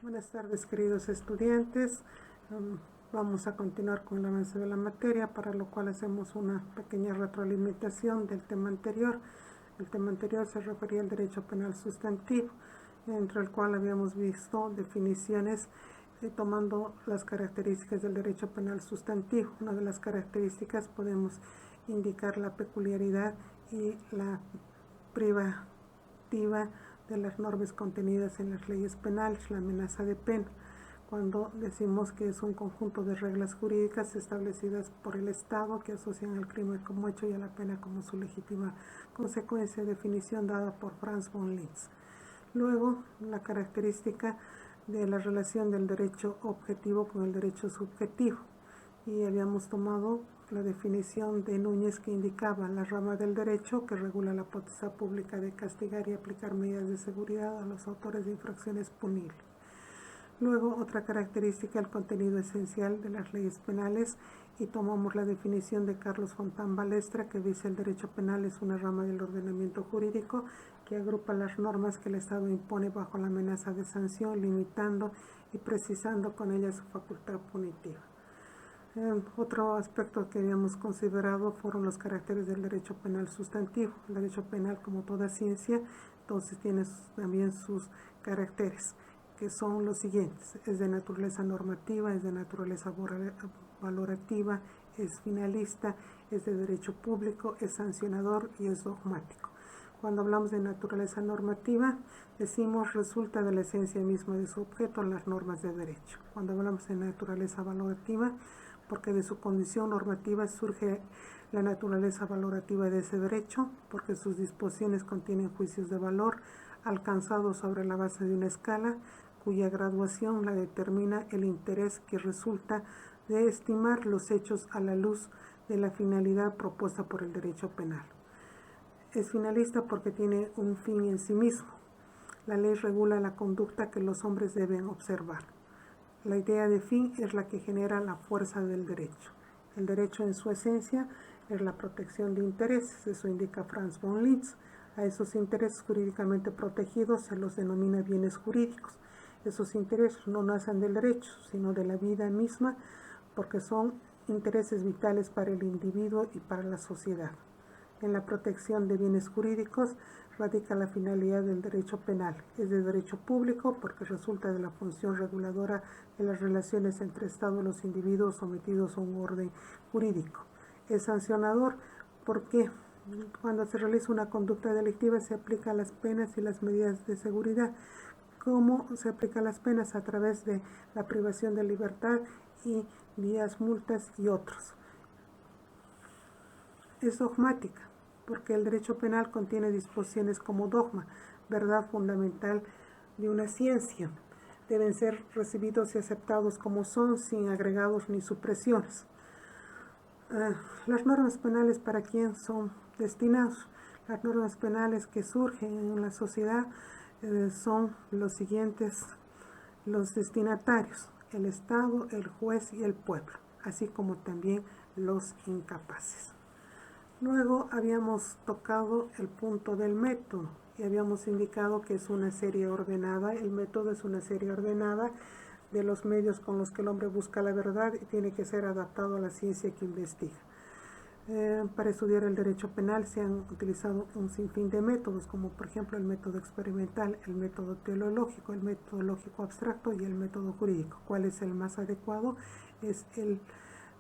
Buenas tardes, queridos estudiantes. Vamos a continuar con el avance de la materia, para lo cual hacemos una pequeña retroalimentación del tema anterior. El tema anterior se refería al derecho penal sustantivo, entre el cual habíamos visto definiciones tomando las características del derecho penal sustantivo. Una de las características podemos indicar la peculiaridad y la privativa de las normas contenidas en las leyes penales, la amenaza de pena, cuando decimos que es un conjunto de reglas jurídicas establecidas por el Estado que asocian al crimen como hecho y a la pena como su legítima consecuencia, definición dada por Franz von Liszt. Luego, la característica de la relación del derecho objetivo con el derecho subjetivo, y habíamos tomado la definición de Núñez, que indicaba la rama del derecho que regula la potestad pública de castigar y aplicar medidas de seguridad a los autores de infracciones punibles. Luego, otra característica, el contenido esencial de las leyes penales, y tomamos la definición de Carlos Fontán Balestra, que dice: el derecho penal es una rama del ordenamiento jurídico que agrupa las normas que el Estado impone bajo la amenaza de sanción, limitando y precisando con ella su facultad punitiva. Otro aspecto que habíamos considerado fueron los caracteres del derecho penal sustantivo. El derecho penal, como toda ciencia, entonces tiene también sus caracteres, que son los siguientes: es de naturaleza normativa, es de naturaleza valorativa, es finalista, es de derecho público, es sancionador y es dogmático. Cuando hablamos de naturaleza normativa, decimos resulta de la esencia misma de su objeto las normas de derecho. Cuando hablamos de naturaleza valorativa, porque de su condición normativa surge la naturaleza valorativa de ese derecho, porque sus disposiciones contienen juicios de valor alcanzados sobre la base de una escala cuya graduación la determina el interés que resulta de estimar los hechos a la luz de la finalidad propuesta por el derecho penal. Es finalista porque tiene un fin en sí mismo. La ley regula la conducta que los hombres deben observar. La idea de fin es la que genera la fuerza del derecho. El derecho en su esencia es la protección de intereses, eso indica Franz von Liszt. A esos intereses jurídicamente protegidos se los denomina bienes jurídicos. Esos intereses no nacen del derecho, sino de la vida misma, porque son intereses vitales para el individuo y para la sociedad. En la protección de bienes jurídicos radica la finalidad del derecho penal. Es de derecho público porque resulta de la función reguladora de las relaciones entre Estado y los individuos sometidos a un orden jurídico. Es sancionador porque cuando se realiza una conducta delictiva se aplican las penas y las medidas de seguridad. ¿Cómo se aplican las penas? A través de la privación de libertad y vías, multas y otros. Es dogmática, porque el derecho penal contiene disposiciones como dogma, verdad fundamental de una ciencia. Deben ser recibidos y aceptados como son, sin agregados ni supresiones. Las normas penales, ¿para quién son destinados? Las normas penales que surgen en la sociedad son los siguientes: los destinatarios, el Estado, el juez y el pueblo, así como también los incapaces. Luego habíamos tocado el punto del método y habíamos indicado que es una serie ordenada. El método es una serie ordenada de los medios con los que el hombre busca la verdad y tiene que ser adaptado a la ciencia que investiga. Para estudiar el derecho penal se han utilizado un sinfín de métodos, como por ejemplo el método experimental, el método teleológico, el método lógico abstracto y el método jurídico. ¿Cuál es el más adecuado? Es el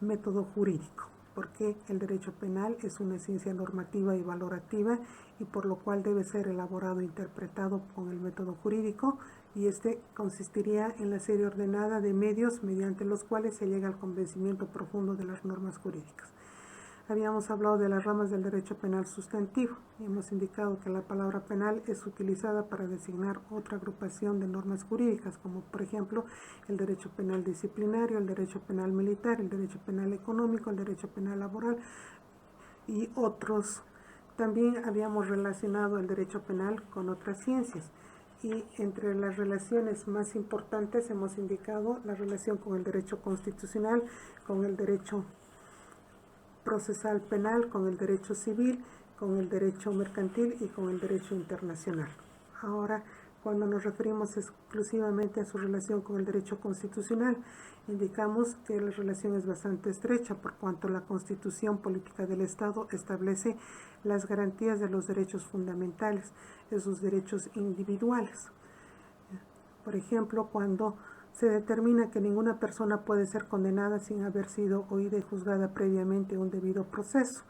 método jurídico, porque el derecho penal es una ciencia normativa y valorativa, y por lo cual debe ser elaborado e interpretado con el método jurídico, y este consistiría en la serie ordenada de medios mediante los cuales se llega al convencimiento profundo de las normas jurídicas. Habíamos hablado de las ramas del derecho penal sustantivo y hemos indicado que la palabra penal es utilizada para designar otra agrupación de normas jurídicas, como por ejemplo el derecho penal disciplinario, el derecho penal militar, el derecho penal económico, el derecho penal laboral y otros. También habíamos relacionado el derecho penal con otras ciencias, y entre las relaciones más importantes hemos indicado la relación con el derecho constitucional, con el derecho procesal penal, con el derecho civil, con el derecho mercantil y con el derecho internacional. Ahora, Cuando nos referimos exclusivamente a su relación con el derecho constitucional, indicamos que la relación es bastante estrecha, por cuanto la Constitución Política del Estado establece las garantías de los derechos fundamentales, de sus derechos individuales. Por ejemplo, cuando se determina que ninguna persona puede ser condenada sin haber sido oída y juzgada previamente un debido proceso.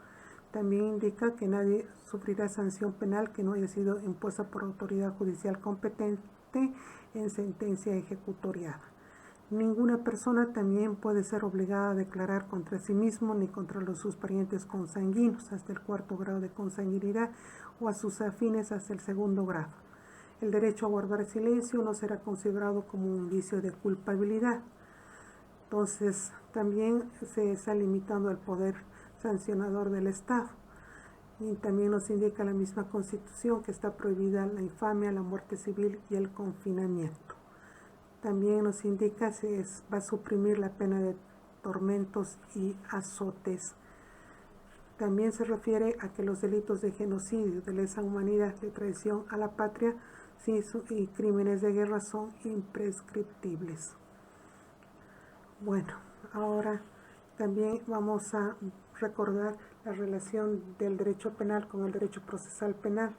También indica que nadie sufrirá sanción penal que no haya sido impuesta por autoridad judicial competente en sentencia ejecutoriada. Ninguna persona también puede ser obligada a declarar contra sí mismo ni contra sus parientes consanguíneos hasta el 4º grado de consanguinidad o a sus afines hasta el 2º grado. El derecho a guardar silencio no será considerado como un indicio de culpabilidad. Entonces, también se está limitando el poder sancionador del Estado. Y también nos indica la misma Constitución que está prohibida la infamia, la muerte civil y el confinamiento. También nos indica que va a suprimir la pena de tormentos y azotes. También se refiere a que los delitos de genocidio, de lesa humanidad, de traición a la patria y crímenes de guerra son imprescriptibles. Bueno, ahora también vamos a recordar la relación del derecho penal con el derecho procesal penal.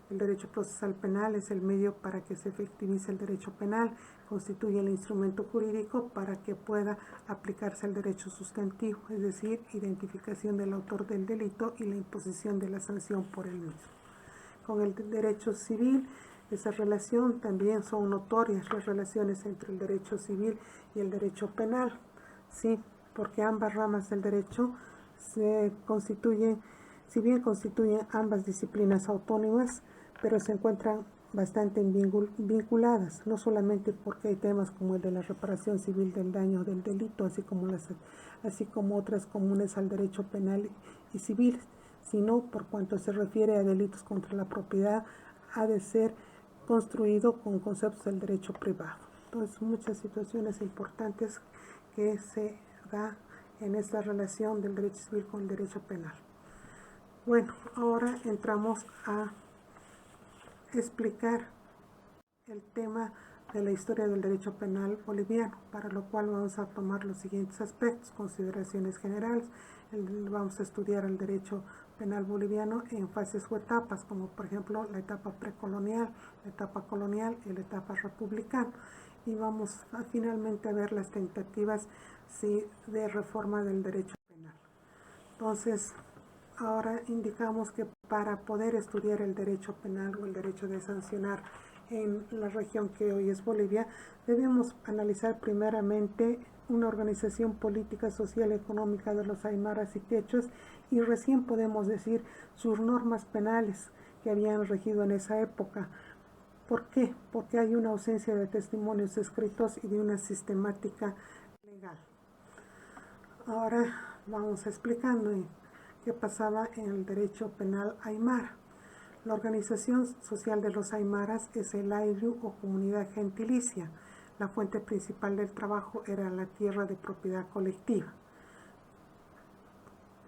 El derecho procesal penal es el medio para que se efectivice el derecho penal, constituye el instrumento jurídico para que pueda aplicarse el derecho sustantivo, es decir, identificación del autor del delito y la imposición de la sanción por el mismo. Con el derecho civil, esa relación también son notorias las relaciones entre el derecho civil y el derecho penal, sí, porque ambas ramas del derecho se constituyen, si bien constituyen ambas disciplinas autónomas, pero se encuentran bastante vinculadas, no solamente porque hay temas como el de la reparación civil del daño del delito, así como otras comunes al derecho penal y civil, sino por cuanto se refiere a delitos contra la propiedad, ha de ser construido con conceptos del derecho privado. Entonces, muchas situaciones importantes que se da en esta relación del derecho civil con el derecho penal. Bueno, ahora entramos a explicar el tema de la historia del derecho penal boliviano, para lo cual vamos a tomar los siguientes aspectos, consideraciones generales. Vamos a estudiar el derecho penal boliviano en fases o etapas, como por ejemplo la etapa precolonial, la etapa colonial y la etapa republicana. Y vamos finalmente a ver las tentativas de reforma del derecho penal. Entonces, ahora indicamos que para poder estudiar el derecho penal o el derecho de sancionar en la región que hoy es Bolivia, debemos analizar primeramente una organización política, social y económica de los aymaras y quechuas, y recién podemos decir sus normas penales que habían regido en esa época. ¿Por qué? Porque hay una ausencia de testimonios escritos y de una sistemática legal. Ahora vamos explicando qué pasaba en el derecho penal aymara. La organización social de los aymaras es el ayllu o comunidad gentilicia. La fuente principal del trabajo era la tierra de propiedad colectiva.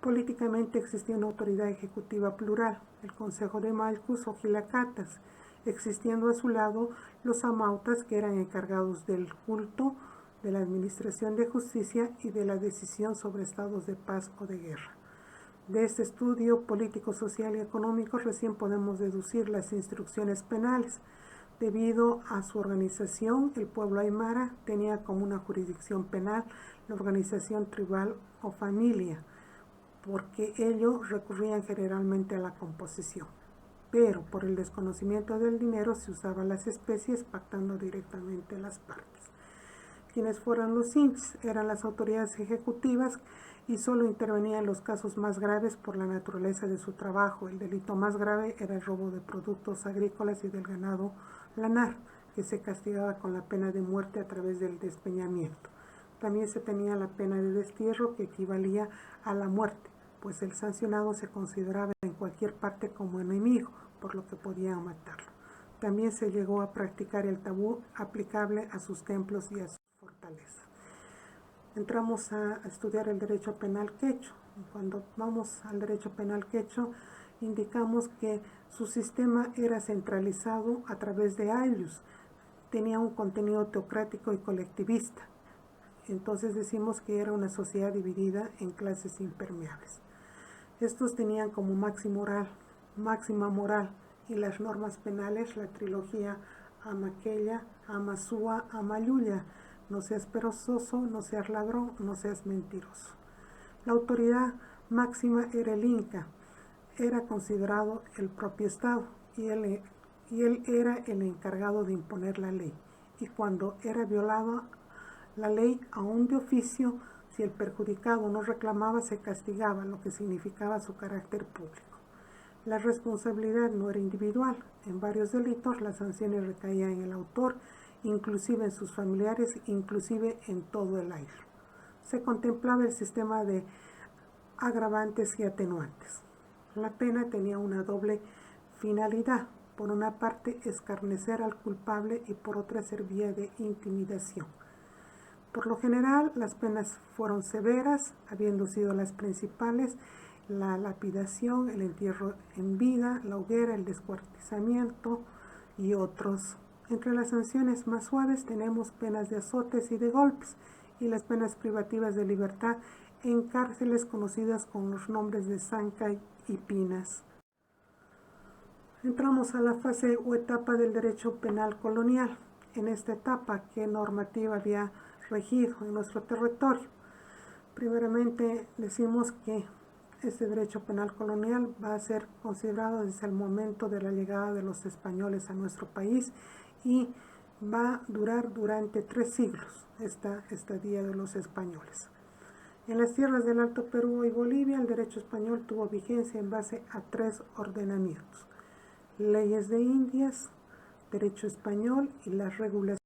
Políticamente existía una autoridad ejecutiva plural, el Consejo de Malcus o Gilacatas, existiendo a su lado los amautas, que eran encargados del culto, de la administración de justicia y de la decisión sobre estados de paz o de guerra. De este estudio político, social y económico recién podemos deducir las instrucciones penales. Debido a su organización, el pueblo aymara tenía como una jurisdicción penal la organización tribal o familia, porque ellos recurrían generalmente a la composición. Pero por el desconocimiento del dinero se usaban las especies, pactando directamente las partes. Quienes fueran los inchis eran las autoridades ejecutivas y solo intervenían en los casos más graves por la naturaleza de su trabajo. El delito más grave era el robo de productos agrícolas y del ganado lanar, que se castigaba con la pena de muerte a través del despeñamiento. También se tenía la pena de destierro, que equivalía a la muerte, pues el sancionado se consideraba en cualquier parte como enemigo, por lo que podían matarlo. También se llegó a practicar el tabú aplicable a sus templos y a sus fortalezas. Entramos a estudiar el derecho penal quechua. Cuando vamos al derecho penal quechua, indicamos que Su sistema era centralizado a través de ayllus, tenía un contenido teocrático y colectivista. Entonces decimos que era una sociedad dividida en clases impermeables. Estos tenían como máxima moral y las normas penales la trilogía Amaquella, Amasúa, Amayuya: no seas perezoso, no seas ladrón, no seas mentiroso. La autoridad máxima era el Inca, era considerado el propio Estado y él era el encargado de imponer la ley. Y cuando era violada la ley, aún de oficio, si el perjudicado no reclamaba, se castigaba, lo que significaba su carácter público. La responsabilidad no era individual. En varios delitos las sanciones recaían en el autor, inclusive en sus familiares, inclusive en todo el ayllus. Se contemplaba el sistema de agravantes y atenuantes. La pena tenía una doble finalidad: por una parte escarnecer al culpable y por otra servía de intimidación. Por lo general las penas fueron severas, habiendo sido las principales la lapidación, el entierro en vida, la hoguera, el descuartizamiento y otros. Entre las sanciones más suaves tenemos penas de azotes y de golpes, y las penas privativas de libertad en cárceles conocidas con los nombres de Zanca y Pinas. Entramos a la fase o etapa del derecho penal colonial. En esta etapa, ¿qué normativa había regido en nuestro territorio? Primeramente decimos que este derecho penal colonial va a ser considerado desde el momento de la llegada de los españoles a nuestro país y va a durar durante 3 siglos esta estadía de los españoles. En las tierras del Alto Perú y Bolivia, el derecho español tuvo vigencia en base a 3 ordenamientos: leyes de Indias, derecho español y las regulaciones